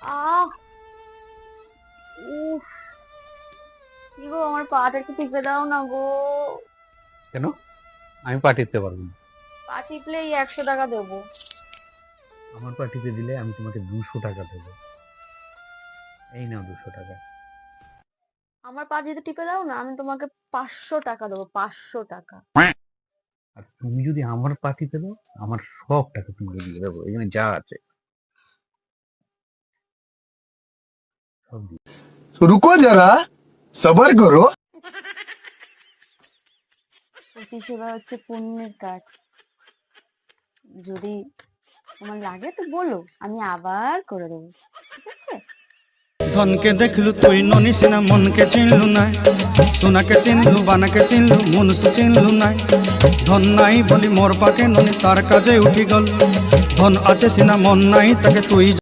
আহ উফ, কি গো, আমার পাটা একটু টিপে দাও না গো। কেন? আমি পা টিপতে পারবো না। পা টিপলেই 100 টাকা দেবো। আমার পা টিপে দিলে আমি তোমাকে 200 টাকা দেবো। এই নাও 200 টাকা। আমার পা যদি টিপে দাও না, আমি তোমাকে 500 টাকা দেবো, 500 টাকা। আর তুমি যদি আমার পা টিপে দাও, আমার সব টাকা তোমাকে দিয়ে দেবো, এখানে যা আছে সব দিয়ে। रुको जरा सबर करो। প্রতিসেবা হচ্ছে পুণ্যের কাজ। যদি তোমার লাগে তো বলো, আমি আবার করে দেবো, ঠিক আছে? ধনকে দেখলু তুই ননি সিনা মনকে চিনলু নাই, সোনাকে চিনলু বানাকে চিনলু মনুষ চিনলু নাই। ধন নাই বলি মোর পাকে ননি তার কাজে উঠি গল, ধন আছে সিনা মন নাই তাকে তুই